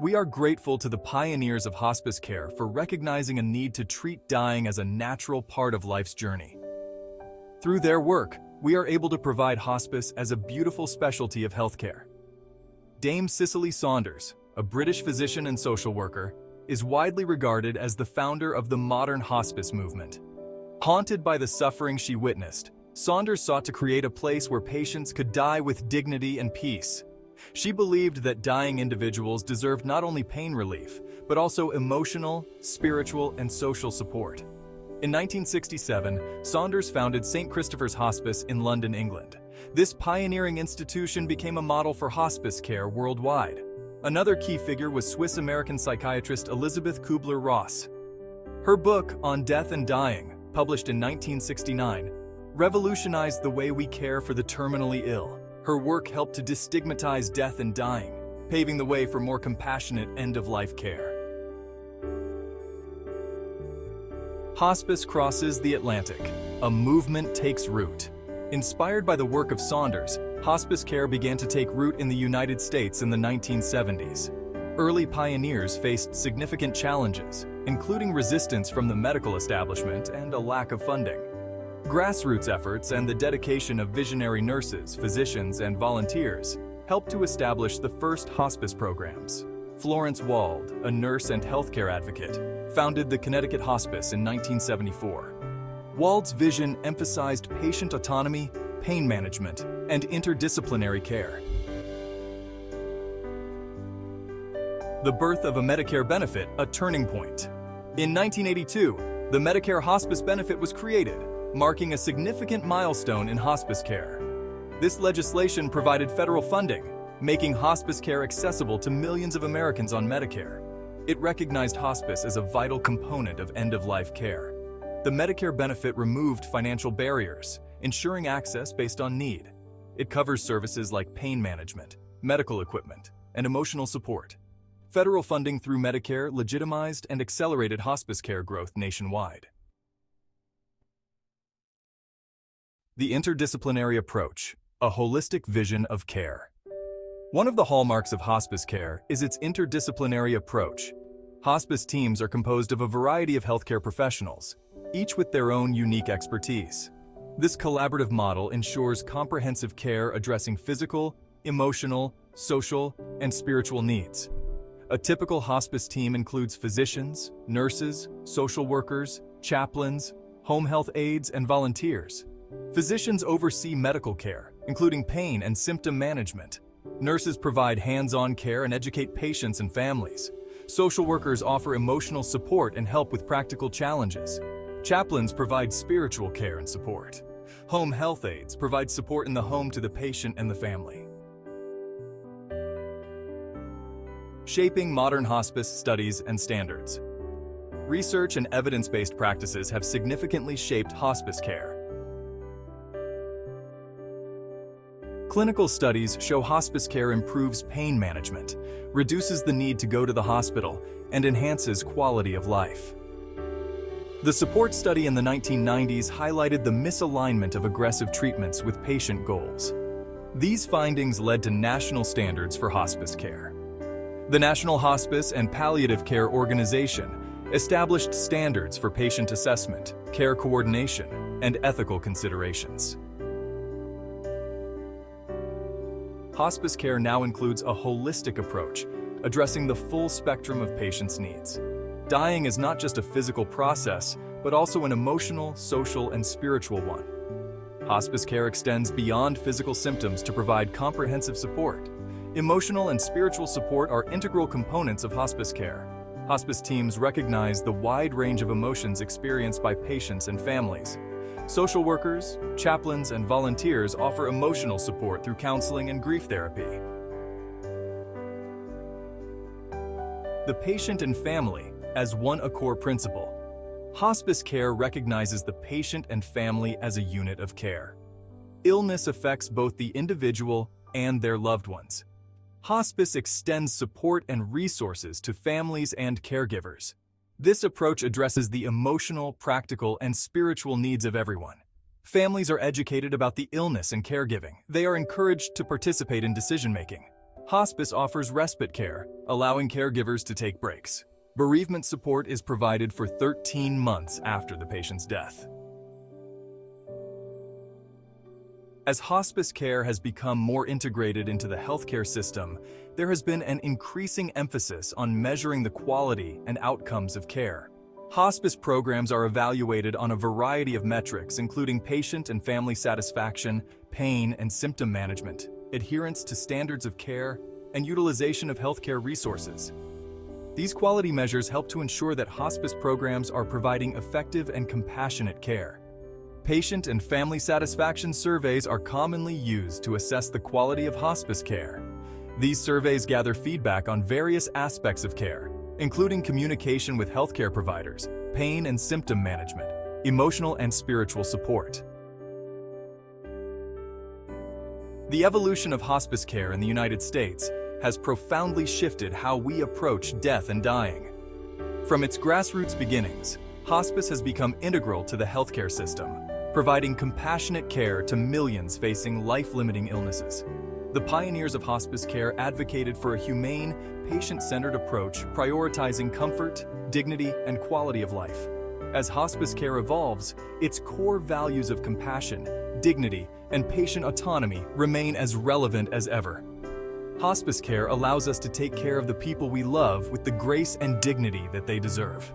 We are grateful to the pioneers of hospice care for recognizing a need to treat dying as a natural part of life's journey. Through their work, we are able to provide hospice as a beautiful specialty of healthcare. Dame Cicely Saunders, a British physician and social worker, is widely regarded as the founder of the modern hospice movement. Haunted by the suffering she witnessed, Saunders sought to create a place where patients could die with dignity and peace. She believed that dying individuals deserved not only pain relief, but also emotional, spiritual, and social support. In 1967, Saunders founded St. Christopher's Hospice in London, England. This pioneering institution became a model for hospice care worldwide. Another key figure was Swiss-American psychiatrist Elisabeth Kubler-Ross. Her book, On Death and Dying, published in 1969, revolutionized the way we care for the terminally ill. Her work helped to destigmatize death and dying, paving the way for more compassionate end-of-life care. Hospice crosses the Atlantic. A movement takes root. Inspired by the work of Saunders, hospice care began to take root in the United States in the 1970s. Early pioneers faced significant challenges, including resistance from the medical establishment and a lack of funding. Grassroots efforts and the dedication of visionary nurses, physicians, and volunteers helped to establish the first hospice programs. Florence Wald, a nurse and healthcare advocate, founded the Connecticut Hospice in 1974. Wald's vision emphasized patient autonomy, pain management, and interdisciplinary care. The birth of a Medicare benefit, a turning point. In 1982, the Medicare Hospice Benefit was created, marking a significant milestone in hospice care. This legislation provided federal funding, making hospice care accessible to millions of Americans on Medicare. It recognized hospice as a vital component of end-of-life care. The Medicare benefit removed financial barriers, ensuring access based on need. It covers services like pain management, medical equipment, and emotional support. Federal funding through Medicare legitimized and accelerated hospice care growth nationwide. The interdisciplinary approach, a holistic vision of care. One of the hallmarks of hospice care is its interdisciplinary approach. Hospice teams are composed of a variety of healthcare professionals, each with their own unique expertise. This collaborative model ensures comprehensive care addressing physical, emotional, social, and spiritual needs. A typical hospice team includes physicians, nurses, social workers, chaplains, home health aides, and volunteers. Physicians oversee medical care, including pain and symptom management. Nurses provide hands-on care and educate patients and families. Social workers offer emotional support and help with practical challenges. Chaplains provide spiritual care and support. Home health aides provide support in the home to the patient and the family. Shaping modern hospice studies and standards. Research and evidence-based practices have significantly shaped hospice care. Clinical studies show hospice care improves pain management, reduces the need to go to the hospital, and enhances quality of life. The support study in the 1990s highlighted the misalignment of aggressive treatments with patient goals. These findings led to national standards for hospice care. The National Hospice and Palliative Care Organization established standards for patient assessment, care coordination, and ethical considerations. Hospice care now includes a holistic approach, addressing the full spectrum of patients' needs. Dying is not just a physical process, but also an emotional, social, and spiritual one. Hospice care extends beyond physical symptoms to provide comprehensive support. Emotional and spiritual support are integral components of hospice care. Hospice teams recognize the wide range of emotions experienced by patients and families. Social workers, chaplains, and volunteers offer emotional support through counseling and grief therapy. The patient and family as one core principle. Hospice care recognizes the patient and family as a unit of care. Illness affects both the individual and their loved ones. Hospice extends support and resources to families and caregivers. This approach addresses the emotional, practical, and spiritual needs of everyone. Families are educated about the illness and caregiving. They are encouraged to participate in decision-making. Hospice offers respite care, allowing caregivers to take breaks. Bereavement support is provided for 13 months after the patient's death. As hospice care has become more integrated into the healthcare system, there has been an increasing emphasis on measuring the quality and outcomes of care. Hospice programs are evaluated on a variety of metrics, including patient and family satisfaction, pain and symptom management, adherence to standards of care, and utilization of healthcare resources. These quality measures help to ensure that hospice programs are providing effective and compassionate care. Patient and family satisfaction surveys are commonly used to assess the quality of hospice care. These surveys gather feedback on various aspects of care, including communication with healthcare providers, pain and symptom management, emotional and spiritual support. The evolution of hospice care in the United States has profoundly shifted how we approach death and dying. From its grassroots beginnings, hospice has become integral to the healthcare system, providing compassionate care to millions facing life-limiting illnesses. The pioneers of hospice care advocated for a humane, patient-centered approach, prioritizing comfort, dignity, and quality of life. As hospice care evolves, its core values of compassion, dignity, and patient autonomy remain as relevant as ever. Hospice care allows us to take care of the people we love with the grace and dignity that they deserve.